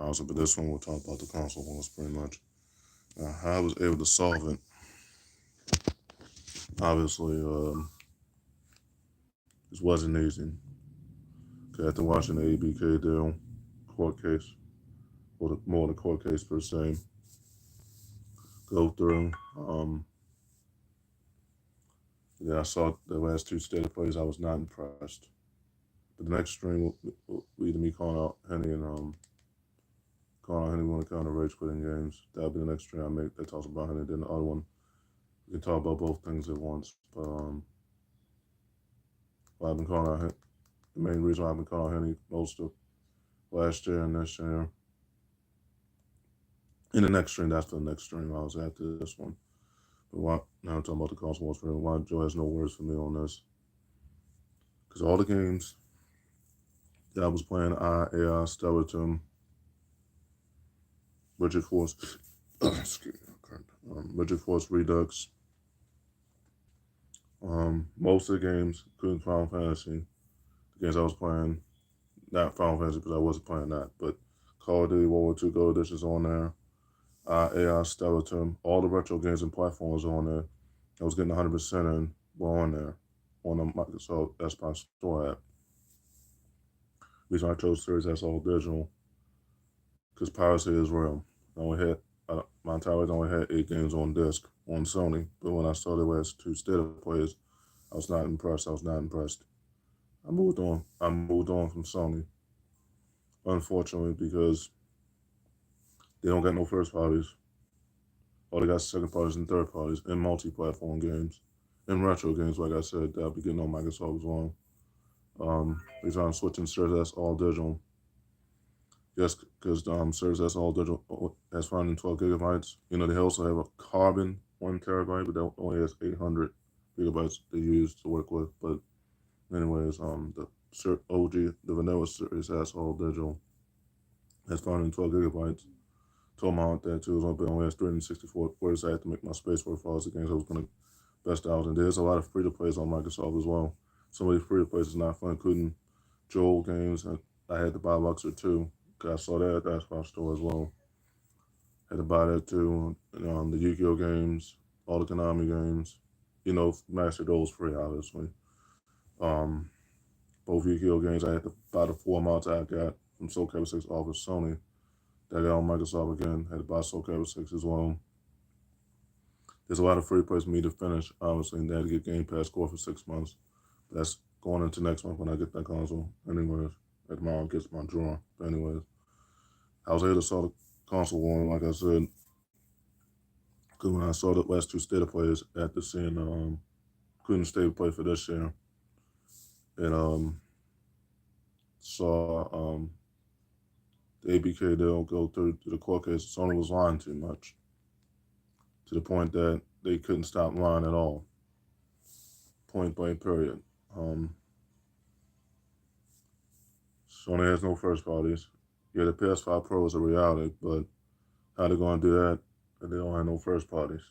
console, but this one we'll talk about the console ones pretty much. How I was able to solve it, obviously, this wasn't easy. Okay, after watching the ABK deal, court case, or more the court case per se, go through, yeah, I saw the last two state plays. I was not impressed. But the next stream will lead to me calling out Henny and calling out Henny one of the kind of rage quitting games. That'll be the next stream I make that talks about Henny. Then the other one, we can talk about both things at once. But well, I've been calling out the main reason why I've been calling out Henny most of last year and this year. In the next stream, that's the next stream. I was after this one. But why, now I'm talking about the console wars for him. Why Joe has no words for me on this? Because all the games that I was playing, AI, Skeleton, Rigid Force, Rigid Force Redux, most of the games, including Final Fantasy, the games I was playing, not Final Fantasy because I wasn't playing that, but Call of Duty World War II Gold Edition is on there, AI, Skeleton, all the retro games and platforms on there. I was getting 100% in were on there, on the Microsoft Xbox Store app. The reason I chose Series S all digital, because piracy is real. I only had, my entire life I only had 8 games on disc on Sony, but when I saw there was 2 state of plays, I was not impressed. I moved on. From Sony, unfortunately, because they don't got no first parties. All they got is second parties and third parties, and multi-platform games, and retro games. Like I said, I'll be getting on Microsoft as well. Because I'm switching Series S all digital. Yes, because Series S all digital has 512 gigabytes. You know, they also have a Carbon 1 terabyte, but that only has 800 gigabytes they use to work with. But anyways, the OG, the vanilla Series S all digital has 512 gigabytes. Told my aunt that too, but only has 364 quarters. I had to make my space for all the games I was going to best out. And there's a lot of free to plays on Microsoft as well. Some of these free to plays is not fun, including Joel games. And I had to buy Luxor too. I saw that at the Xbox store as well. Had to buy that too. The Yu-Gi-Oh games, all the Konami games. You know, master those free, obviously. Both Yu-Gi-Oh games, I had to buy the 4 mods I got from Soul Calibur 6 off of Sony. That I got on Microsoft again. Had to buy Soul Calibur 6 as well. There's a lot of free plays for me to finish, obviously, and I had to get Game Pass Core for 6 months. But that's going into next month when I get that console. Anyways, at tomorrow gets my drawer. But anyways, I was able to saw the console one, like I said, because when I saw the last 2 state of plays after seeing couldn't state of play for this year, and saw the ABK deal go through to the court case, Sony was lying too much, to the point that they couldn't stop lying at all. Point blank, period. Sony has no first parties. Yeah, the PS5 Pro is a reality, but how they going to do that if they don't have no first parties?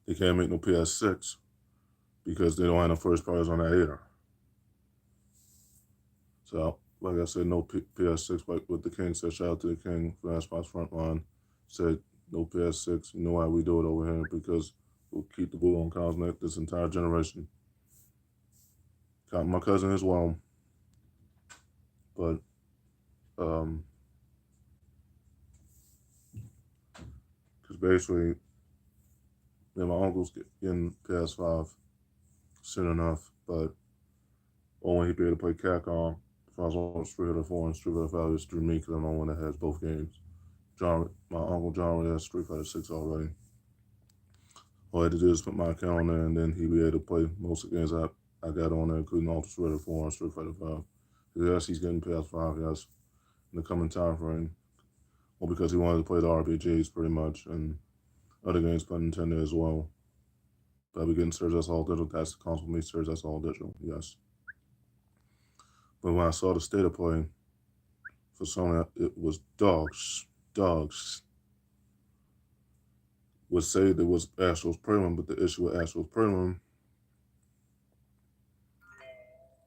They can't make no PS6 because they don't have no first parties on that either. So, like I said, no PS6, like what the King said, shout out to the King for Xbox Frontline, said no PS6, you know why we do it over here, because we'll keep the bull on Kyle's neck this entire generation. My cousin as well, but because basically, yeah, my uncle's getting PS5 soon enough, but only he'd be able to play Capcom if I was on Street Fighter 4 and Street Fighter 5 is through me because I'm the one that has both games. My uncle John already has Street Fighter 6 already. All I had to do is put my account on there, and then he'd be able to play most of the games I got on there, including Ultra Street Fighter 4 and Street Fighter 5. Yes, he's getting PS5, yes, in the coming time frame. Well, because he wanted to play the RPGs pretty much, and other games by Nintendo as well. But I'll be getting Series S all digital. That's the console for me, Series S all digital, yes. But when I saw the state of play for Sony, it was dogs. Would say there was Astro's Premium, but the issue with Astro's Premium, the issue with Astro's Premium, the issue with Astro's Premium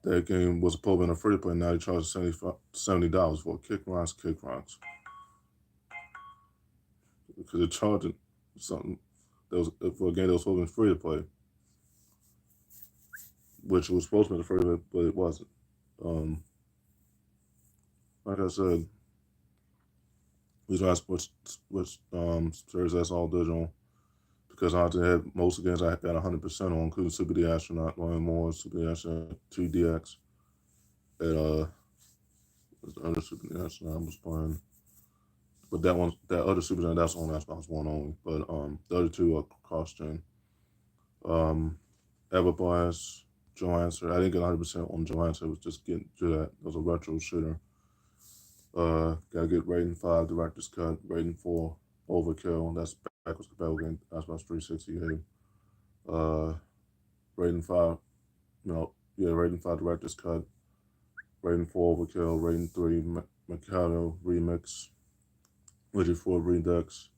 is that they don't have no first parties. They can't make no PS6 because they don't have no first parties on that either. So, like I said, no PS6, That game was supposed to be a free to play. Now they charge $70 for Kick Rocks. Because they're charging something that was for a game that was supposed to be free to play, which was supposed to be free to play, but it wasn't. Like I said, reason why I switched Series S all digital because I had most of the games I got 100% on, including Super the Astronaut, one more Super the Astronaut 2DX, and the other Super the Astronaut I was playing. But that other Super Gen, that's on Xbox One only. But the other two are cross-gen. Everblast, Joe Answer. I didn't get 100% on Joe Answer. It was just getting to that. It was a retro shooter. Gotta get Raiden 5 Director's Cut, Raiden 4 Overkill. That's backwards compatible game. That's about 360 game. Raiden 5, Raiden 5 Director's Cut, Raiden 4 Overkill, Raiden 3 Mikado Remix, Legend 4 Redux.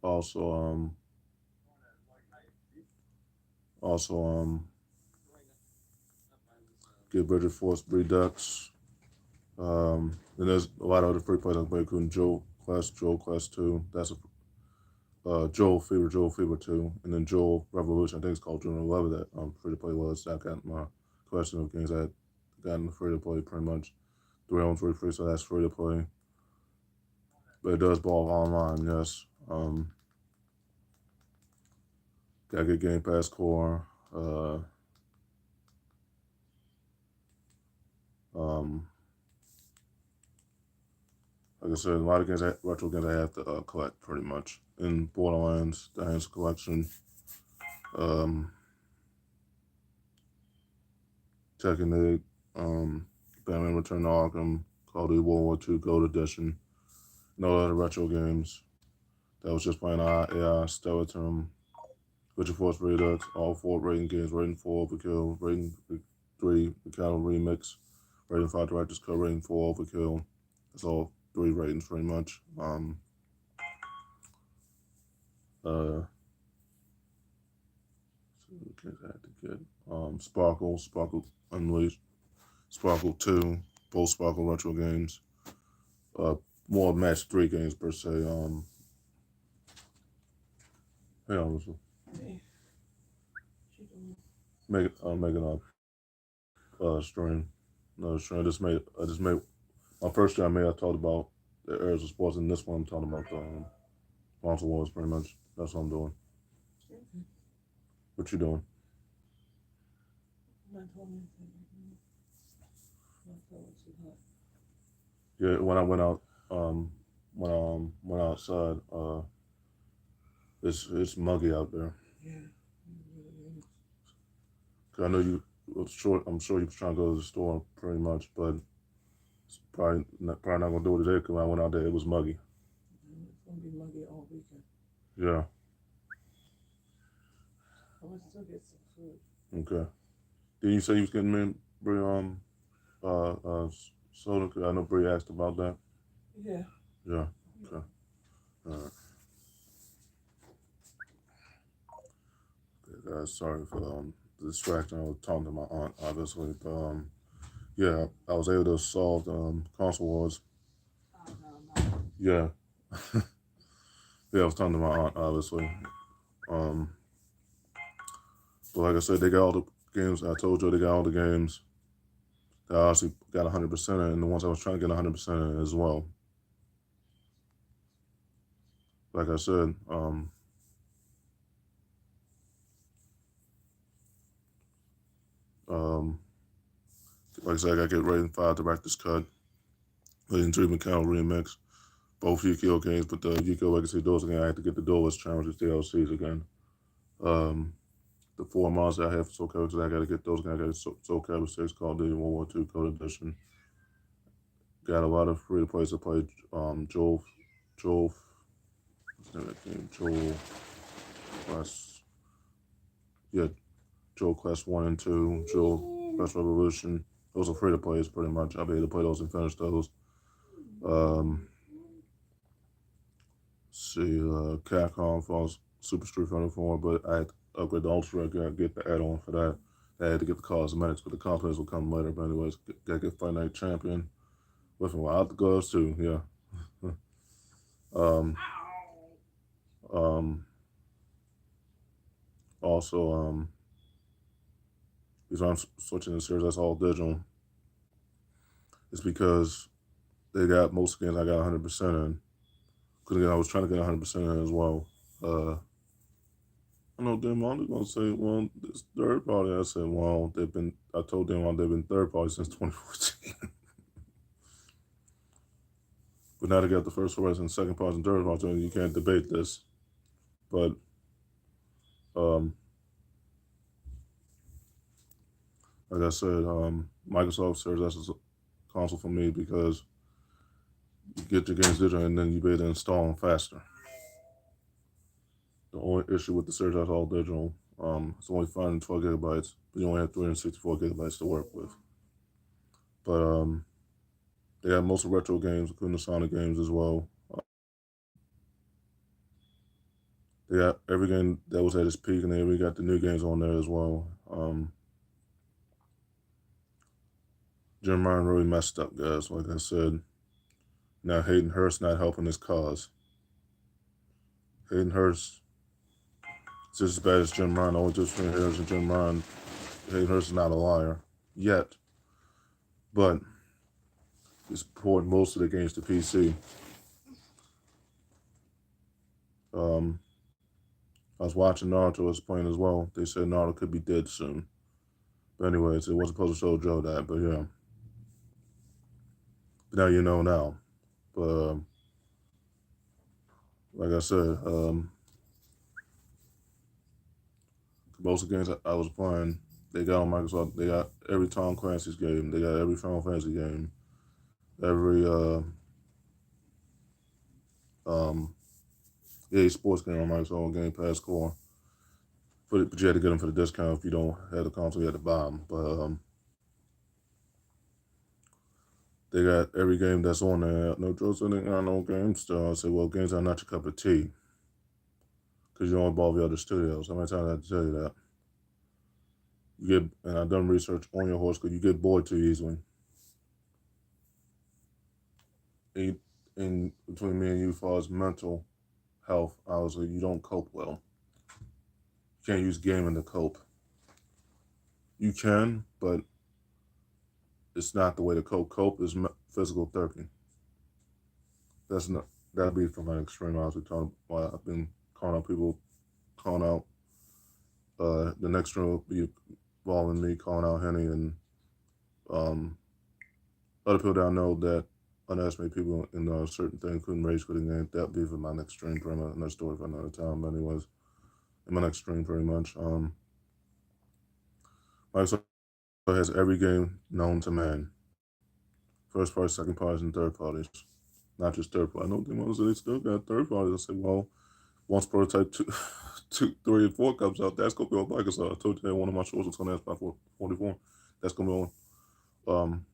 Also, get Bridget Force Redux. Then there's a lot of other free players I play, including Joe Class 2. That's a Joel Fever 2, and then Joel Revolution. I think it's called June 11 that free to play was. I got my collection of games I had gotten free to play pretty much. 3 on 3 free, so that's free to play. But it does involve online, yes. Gotta get Game Pass Core. Like I said, a lot of games, retro games I have to collect pretty much. In Borderlands, the Hands Collection, Tekken 8, Batman Return to Arkham, Call of Duty World War II Gold Edition, no other retro games. That was just playing AI, Stellatum, Witcher Force Redux, all 4 Raiden games, Raiden 4 Overkill, Raiden 3 Mikado Remix, Raiden 5 Director's Cut, Raiden 4 Overkill. It's all 3 Raidens pretty much. So I had to get Sparkle Unleashed, Sparkle 2, both Sparkle retro games. More match 3 games per se. Hey, Melissa. Making a stream. Another stream. I just made my first stream I made. I talked about the areas of sports, and this one I'm talking about the console wars pretty much. That's what I'm doing. What you doing? Yeah, when I went out, went outside, it's muggy out there. Yeah. I know you. I'm sure you was trying to go to the store pretty much, but it's probably not gonna do it today because when I went out there, it was muggy. It's gonna be muggy all weekend. Yeah. I want to still get some food. Okay. Did you say you was getting me Brie soda? Cause I know Brie asked about that. Yeah. Yeah. Okay. All right. Okay, guys, sorry for the distraction. I was talking to my aunt, obviously, but yeah, I was able to solve console wars. Yeah. Yeah, I was talking to my aunt, obviously. But like I said, they got all the games. I told you they got all the games. I honestly got 100% in, and the ones I was trying to get 100% in as well. Like I said, like I said, I got to get Raiden 5 Director's Cut, Raiden 3 Mikado Remix, both Yu-Gi-Oh games, but the Yu-Gi-Oh Legacy Duels again, I had to get the Duelist Challenges DLCs again. The 4 monsters I have Soul Calibur, I got to get those again. I got Soul Calibur 6, Call of Duty World War II Gold Edition. Got a lot of free to plays to play. Joel, what's the name of that game? Joel Class, yeah, Joel Class 1 and 2, Joel Class Revolution. Those are free to plays pretty much. I'll be able to play those and finish those. See, Capcom Falls Super Street Fighter 4, but upgrade the Ultra, get the add-on for that. They had to get the cosmetics, but the compliments will come later. But anyways, gotta get Fight Night Champion with him without the gloves too. Yeah. um, um, also, reason I'm switching the series that's all digital is because they got most games I got 100% in. Because again, I was trying to get 100% in as well. I know Dan Monty's gonna say, well, this third party. I said, well, I told them they've been third party since 2014. But now they got the first parties and second parties and third parties, and you can't debate this. But um, like I said, Microsoft serves as a console for me because you get your games digital and then you be able to install them faster. The only issue with the Surge that's all digital, it's only 512 gigabytes, but you only have 364 gigabytes to work with. But they got most of the retro games, including the Sonic games as well. They got every game that was at its peak, and we got the new games on there as well. Jim Ryan really messed up, guys. Like I said, now Hayden Hurst not helping his cause. Hayden Hurst is just as bad as Jim Ryan. The only difference between Hurst and Jim Ryan, Hayden Hurst is not a liar yet, but he's porting most of the games to PC. I was watching Naruto was playing as well. They said Naruto could be dead soon. But anyways, it wasn't supposed to show Joe that, but yeah. But now you know now. But like I said, most of the games I was playing, they got on Microsoft. They got every Tom Clancy's game. They got every Final Fantasy game. Every EA Sports game on Microsoft Game Pass Core. But you had to get them for the discount. If you don't have the console, you had to buy them. But they got every game that's on there. No Joe said they got no games still. I say, well, games are not your cup of tea. Because you don't involve the other studios. How many times I have to tell you that? You get, and I've done research on your horse because you get bored too easily. In between me and you, as far as mental health, obviously, you don't cope well. You can't use gaming to cope. You can, but it's not the way to cope. Cope is physical therapy. That's not, that'd be from an extreme. I was talking about, I've been calling out people, calling out, the next room will be involving me calling out Henny and other people that I know that underestimate people in certain things, including rage quitting game. That'd be for my next stream, pretty much. Another story for another time. But anyways, in my next stream, pretty much. Microsoft has every game known to man. First party, second parties, and third parties. Not just third party. I know they still got third parties. I say, well, once prototype 2, 3, and 4 comes out, that's gonna be on Microsoft. I told you that one of my shorts was gonna ask about 44. That's gonna be on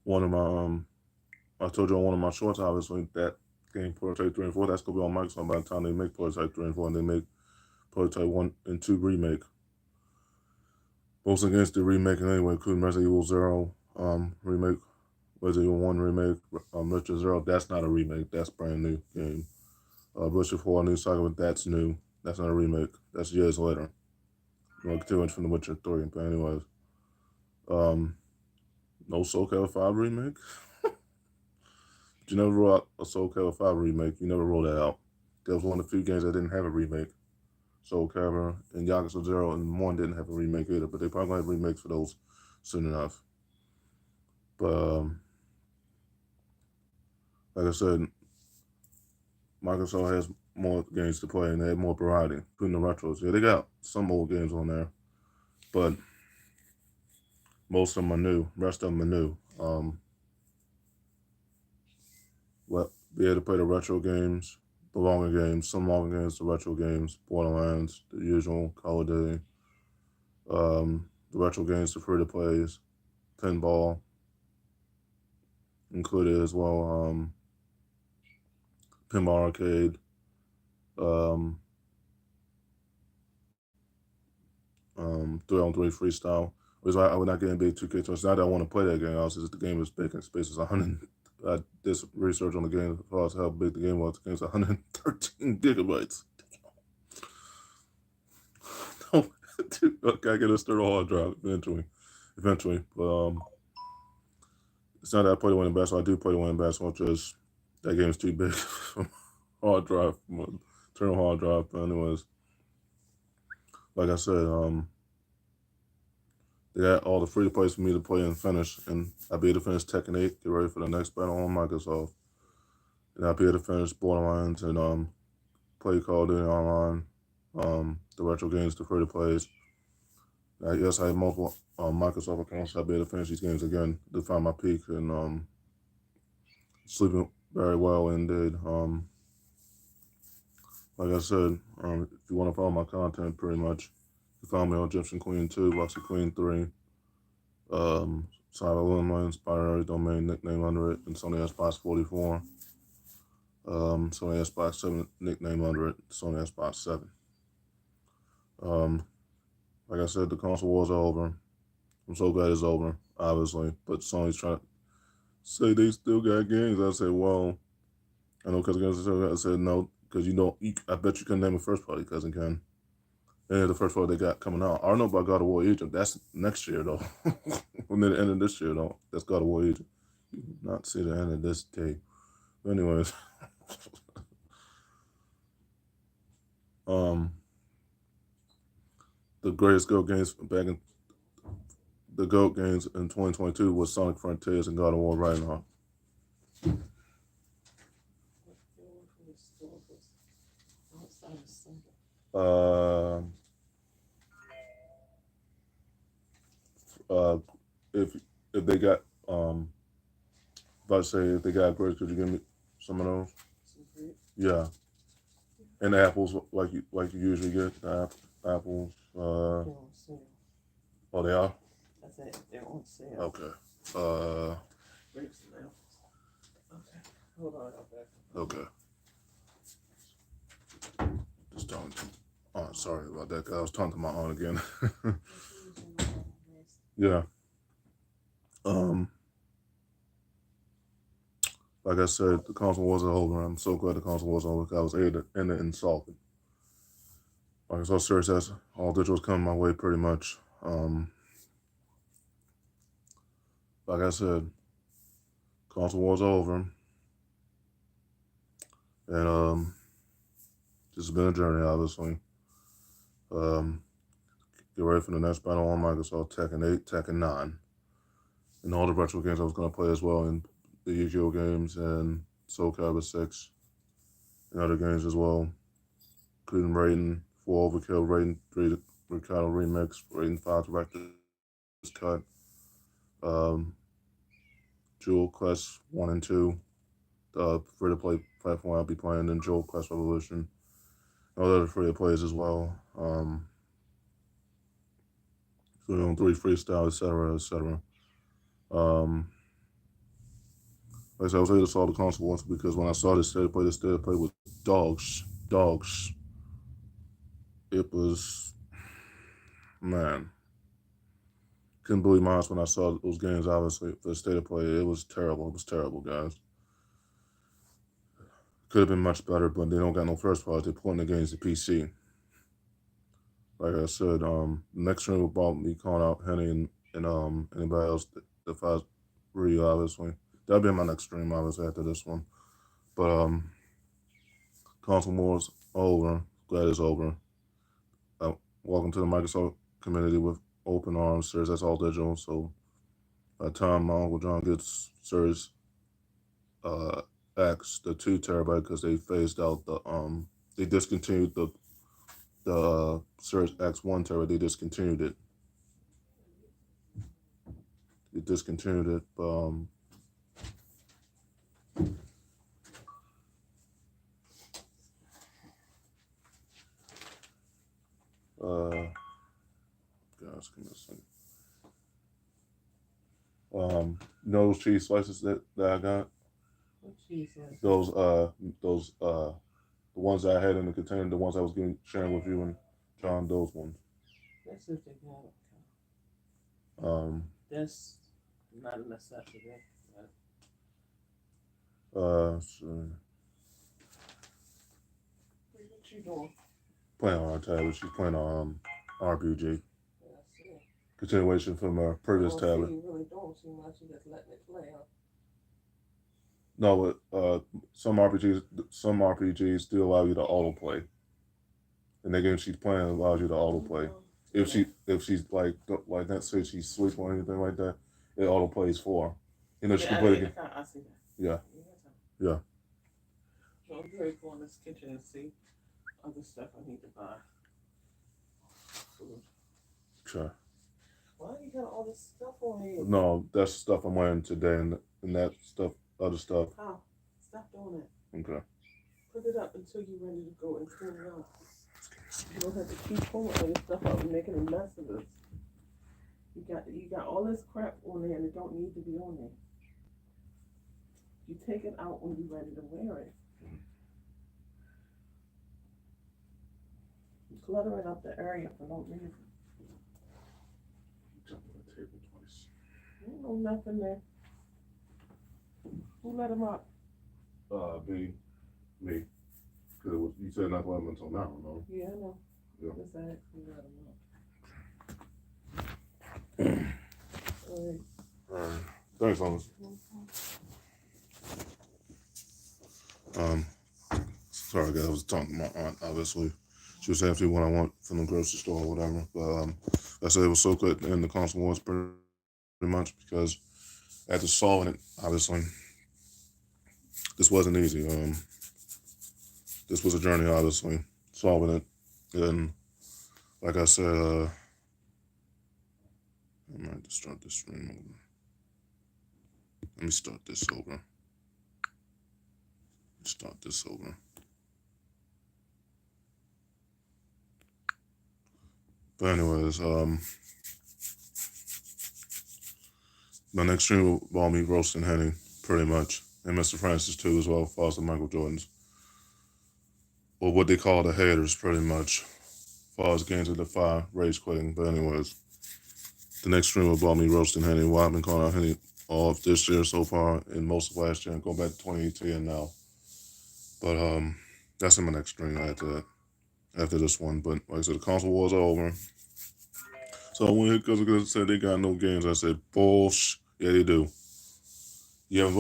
one of my I told you on one of my shorts, obviously, that game prototype 3 and 4, that's gonna be on Microsoft by the time they make prototype 3 and 4 and they make prototype 1 and 2 remake. Most against the remake anyway, including Resident Evil 0 remake, Resident Evil 1 remake, Richard 0, that's not a remake, that's brand new game. Richard 4, New Saga, that's new. That's not a remake. That's years later. Too much from The Witcher 3, but anyways. No Soul Calibur 5 remake? But you never wrote out a Soul Calibur 5 remake. You never wrote that out. That was one of the few games that didn't have a remake. Soul Calibur and Yakuza 0 and 1 didn't have a remake either, but they probably going to have remakes for those soon enough. But like I said, Microsoft has more games to play and they have more variety, including the retros. Yeah, they got some old games on there, but most of them are new. Rest of them are new. Be able to play the retro games, the longer games, some longer games, the retro games, Borderlands, the usual, Call of Duty, the retro games, the free-to-plays, pinball, included as well, Pinball Arcade, um, 3-on-3 freestyle. Which I would not get in big 2K tournaments. Not that I want to play that game. Also, the game is big and space is 100. I did some research on the game as far as how big the game was. The game's 113 gigabytes. No, dude, I gotta get a third hard drive eventually. But it's not that I play the winning basketball. I do play the winning basketball. Just that game is too big for hard drive, internal hard drive. But anyways, like I said, they got all the free to plays for me to play and finish, and I'll be able to finish Tekken 8, get ready for the next battle on Microsoft. And I'll be able to finish Borderlands and play Call of Duty Online, the retro games, the free to plays. Yes, I have multiple Microsoft accounts. I'll be able to finish these games again to find my peak and sleeping very well indeed. Like I said, if you want to follow my content, pretty much, you can find me on Egyptian Queen 2, Roxy Queen 3, Cyber Lumen, Binary Domain, nickname under it, and Sony Xbox 44. Sony Xbox 7, nickname under it, Sony Xbox 7. Like I said, the console wars are over. I'm so glad it's over, obviously. But Sony's trying to say they still got games. I said, well, I know Cousin Ken said no, because I bet you couldn't name a first party, Cousin Ken. And the first party they got coming out. I don't know about God of War Egypt. That's next year, though. We're near the end of this year, though. That's God of War Egypt. You will not see the end of this day. But anyways. The greatest GOAT games in 2022 was Sonic Frontiers and God of War Ragnarok. If they got about to say if they got grapes, could you give me some of those? Yeah, and apples like you usually get the apples. They're on sale. Oh, they are. I said they're on sale. Okay. Grapes and apples. Okay. Hold on, I'll back. Okay. Just talking to. Oh, sorry about that. I was talking to my aunt again. Yeah. Like I said, the console wasn't over. I'm so glad the console wasn't over. I was able to end it insulted. Like I was so serious as all digitals coming my way pretty much. Like I said, console war's over. And this has been a journey, obviously. Get ready for the next battle on Microsoft, Tekken 8, Tekken 9. And all the retro games I was going to play as well, and the Yu-Gi-Oh games, and Soul Calibur 6, and other games as well. Including Raiden 4 Overkill, Raiden 3 Ricardo Remix, Raiden 5 Director's Cut, Jewel Quest 1 and 2, the free-to-play platform I'll be playing, and Jewel Quest Revolution, and all other free-to-plays as well. 3-on-3 freestyle, etc., etc. Like I said, I was able to solve the console once because when I saw this state of play with dogs. It was, man, couldn't believe my eyes when I saw those games, obviously, for the state of play. It was terrible. It was terrible, guys. Could have been much better, but they don't got no first party. They're porting the games to PC. Like I said, next stream about me calling out Henny and anybody else that fights Ryu, obviously. That'll be my next stream, obviously, after this one. But console wars over. Glad it's over. Welcome to the Microsoft community with open arms. Series that's all digital. So by the time my Uncle John gets Series X, the 2 terabyte, because they phased out they discontinued the Series X 1 terabyte. They discontinued it. But guys, give me a second. You know those cheese slices that I got? What cheese slices? Those the The ones that I had in the container, the ones I was sharing with you and John, those ones. Let's see if they got it. That's not a necessity. So What you doing? playing on our tablet. She's playing on RPG. Yeah, I see. Continuation from our previous Oh, tablet. see, you really don't too much. You just letting it play, huh? No, some RPGs still allow you to autoplay. And the game she's playing allows you to autoplay. If she's like that, say she's asleep or anything like that, it autoplays for her. You know, she can play the game. I see that. Yeah. Yeah. So I'm going to go in this kitchen and see other stuff I need to buy. Food. Sure. Why you got all this stuff on here? No, that's stuff I'm wearing today, and that stuff, other stuff. How? Stop doing that. Okay. Put it up until you're ready to go and clean it up. You don't have to keep pulling all your stuff out and making a mess of it. You got all this crap on there and it don't need to be on there. You take it out when you're ready to wear it. You're cluttering up the area for no reason. Jump on the table twice. Ain't no nothing there. Who let him up? Me. Because you said not to let them until now, no? Yeah, I know. Yeah. Just ask who let him up. Alright. Thanks, Thomas. Sorry, guys. I was talking to my aunt, obviously. She was asking me what I want from the grocery store or whatever. But I said it was so good in the console wars pretty much because after solving it, obviously, this wasn't easy. This was a journey, obviously, solving it. And like I said, I might just start this stream over. Let me start this over. Start this over. But anyways, my next stream will involve me roasting Henny, pretty much. And Mr. Francis too as well, Foster Michael Jordans. Or what they call the haters, pretty much. As far as games of defy, rage quitting. But anyways, the next stream will involve me roasting Henny. Well, I've been calling out Henny all of this year so far, and most of last year, and going back to 2018 and now. But that's in my next stream after this one. But like I said, the console wars are over. So when it goes said they got no games, I said bullshit. Yeah, they do. You haven't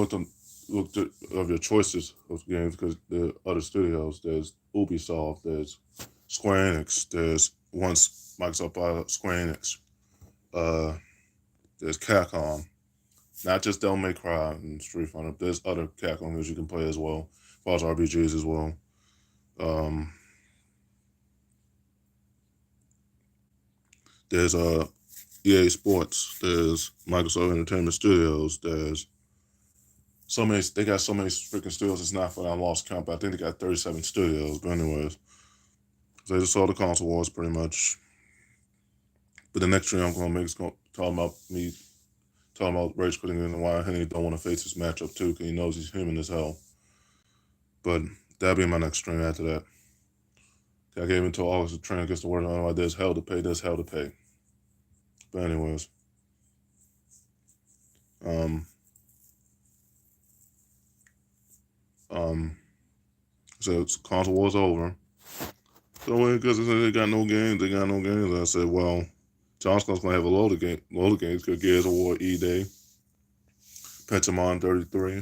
looked at of your choices of games because the other studios. There's Ubisoft, there's Square Enix, there's once Microsoft bought Square Enix. There's Capcom, not just Devil May Cry and Street Fighter. There's other Capcom games you can play as well, as far as RPGs as well. There's EA Sports. There's Microsoft Entertainment Studios. There's so many. They got so many freaking studios. It's not funny. I lost count, but I think they got 37 studios. But anyways, so they just saw the console wars pretty much. But the next stream I'm gonna make is gonna talk about rage quitting and why Henry don't want to face this matchup too, because he knows he's human as hell. But that'll be my next stream after that. I gave until August to train against the word on why there's hell to pay. There's hell to pay. But anyways, so console war's over. So because they got no games, I said, well, Johnson's gonna have a load of games because Gears of War E-Day, Pentamon 33,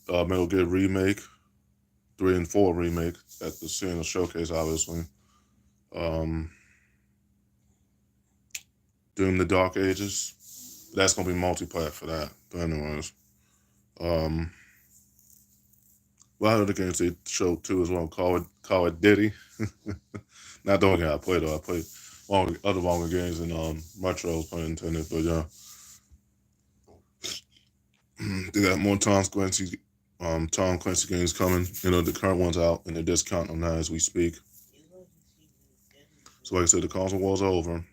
Metal Gear Remake, 3 and 4 remake at the Cena Showcase, obviously. Doom the Dark Ages. That's gonna be multiplayer for that. But anyways, well, other games they showed too as well. Call it Diddy. Not the only game I played though. I played other longer games and retros, pun intended. But yeah, they got more Tom Clancy games coming. You know, the current one's out and they're discounting them now as we speak. So like I said, the console wars are over.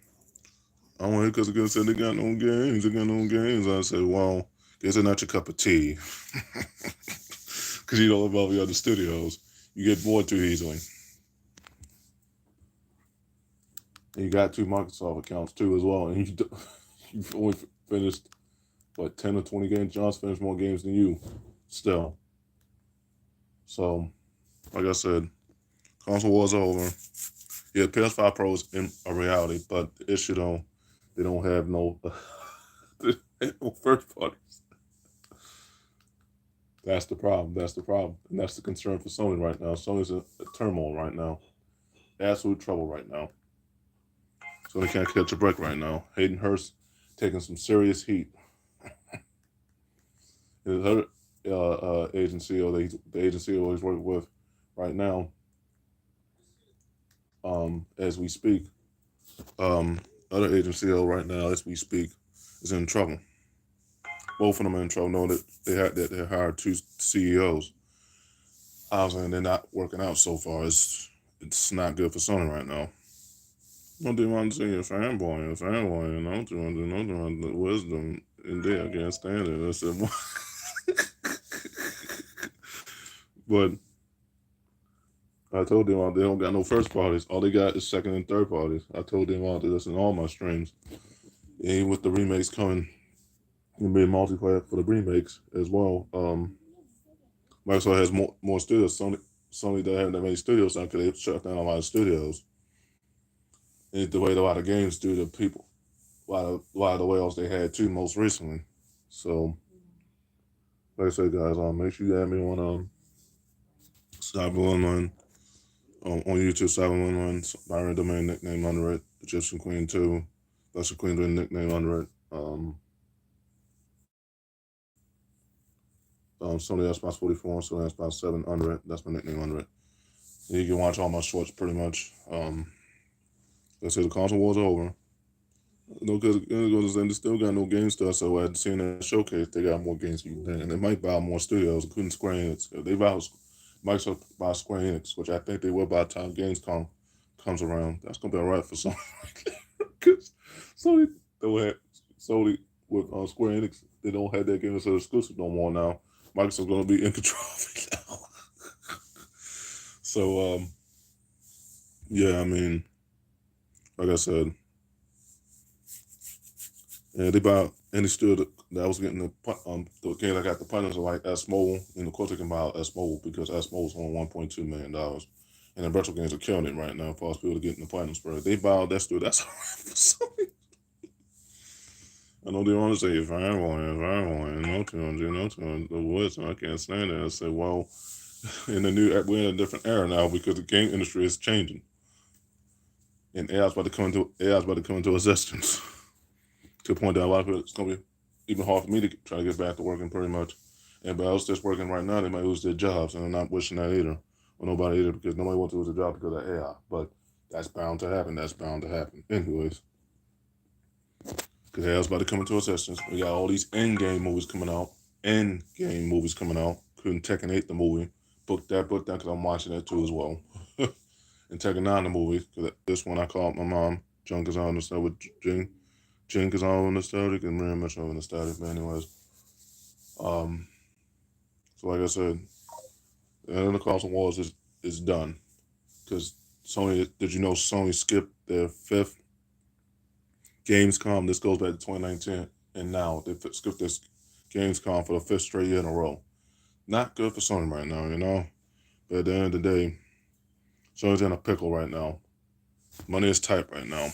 I went because the said they got no games. I said, well, guess they're not your cup of tea. Because you don't love all the other studios. You get bored too easily. And you got 2 Microsoft accounts too as well, and you've only finished what 10 or 20 games. John's finished more games than you, still. So, like I said, console wars are over. Yeah, PS5 Pro is in a reality, but the issue though, they don't have no, no first parties. That's the problem. That's the problem, and that's the concern for Sony right now. Sony's in a turmoil right now, absolute trouble right now. Sony can't catch a break right now. Hayden Hurst taking some serious heat. His other agency, or the agency he's working with right now, as we speak, other agency right now as we speak is in trouble. Both of them are in trouble, knowing that they hired 2 CEOs. Obviously, they're not working out so far. It's not good for Sony right now. No, they want to say you're a fanboy, and I'm doing the wisdom, and they I can't stand it. I said, but I told them they don't got no first parties. All they got is second and third parties. I told them all this in all my streams. And with the remakes coming, and being multiplayer for the remakes as well. Microsoft has more studios. Sony doesn't have that many studios now because they shut down a lot of studios. And the way a lot of games do to people, a lot of the whales they had too most recently. So, like I said, guys, make sure you add me on 711 on YouTube. 711 Byron Domain nickname under it. Egyptian Queen 2, Blessed Queen doing nickname under it. Sony Xbox 44 and Sony Xbox 7 under it. That's my nickname under it. And you can watch all my shorts pretty much. Like I said, the console wars are over. No, because they still got no game stuff. So at seeing that showcase, they got more games you can. And they might buy more studios, including Square Enix. If they buy Microsoft buy Square Enix, which I think they will by the time Gamescom comes around. That's gonna be alright for Sony. Because Sony with Square Enix, they don't have that game as an exclusive no more now. Microsoft's gonna be in control of it now. So yeah, I mean, like I said, and they buy any studio that was getting the game that got the partners like S Mobile, and of course they can buy S Mobile because S Mobile is on $1.2 million. And the virtual games are killing it right now. As far as people getting the platinum spread, they buy that studio. That's all right for Sony. I know they want to say if I want, no to the woods, and I can't stand it. I said, well, we're in a different era now because the game industry is changing, and AI's about to come into existence. To the point that a lot of people, it's gonna be even hard for me to try to get back to working pretty much. Anybody else that's working right now, they might lose their jobs, and I'm not wishing that either. Or nobody either, because nobody wants to lose a job because of AI. But that's bound to happen. That's bound to happen. Anyways. Because AI's about to come into existence. We got all these Endgame movies coming out. Including Tekken 8, the movie. Book that because I'm watching that too as well. And Tekken 9, the movie. Because this one I called my mom. Junk is on the stuff with Jing. Jink is all nostalgic and very much over nostalgic, but anyways. So like I said, the end of the console wars is done. Because did you know Sony skipped their 5th Gamescom? This goes back to 2019, and now they skipped this Gamescom for the 5th straight year in a row. Not good for Sony right now, you know? But at the end of the day, Sony's in a pickle right now. Money is tight right now.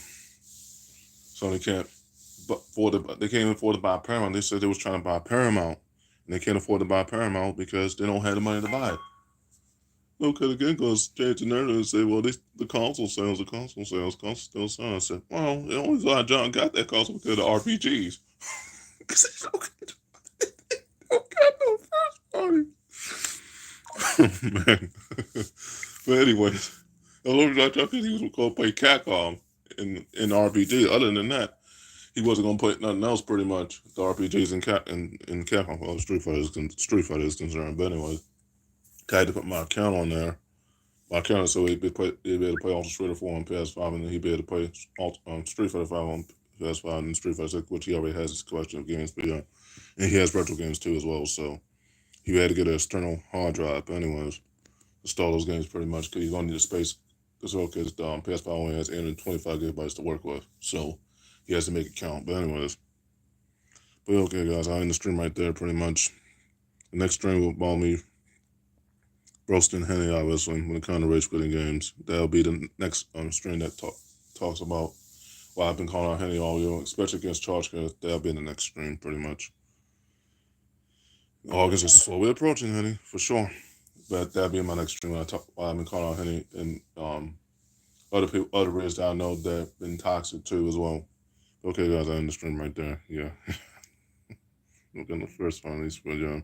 Sony can't they can't even afford to buy Paramount. They said they was trying to buy Paramount, and they can't afford to buy Paramount because they don't have the money to buy it. Okay, again, goes change the narrative and say, well, the console sales, console still selling. I said, well, the only reason John got that console because of the RPGs. Because they don't got no first party. Man. But anyways, the only reason I dropped it, he was going to play Capcom in RPG. Other than that, he wasn't gonna play nothing else pretty much. The RPGs in Capcom, well, Street Fighter is concerned. But anyway, I had to put my account on there. My account so he'd be able to play Ultra Street 4 on PS5, and then he'd be able to play Street Fighter 5 on PS5 and Street Fighter 6, which he already has his collection of games. But yeah, and he has retro games too as well. So he had to get an external hard drive. But anyways, install those games pretty much because you're gonna need the space. Because PS5 only has 825 gigabytes to work with, so he has to make it count. But anyways, but okay, guys, I end the stream right there pretty much. The next stream will involve me roasting Henny, obviously, when it comes to rage quitting games. That'll be the next stream that talks about why I've been calling out Henny all year, especially against charge cards. That'll be in the next stream, pretty much. August is slowly approaching, Henny, for sure. But that'll be in my next stream when I talk why I've been calling out Henny and other readers that I know that have been toxic too as well. Okay, guys, I end the stream right there. Yeah. Look at the first one of these, but yeah.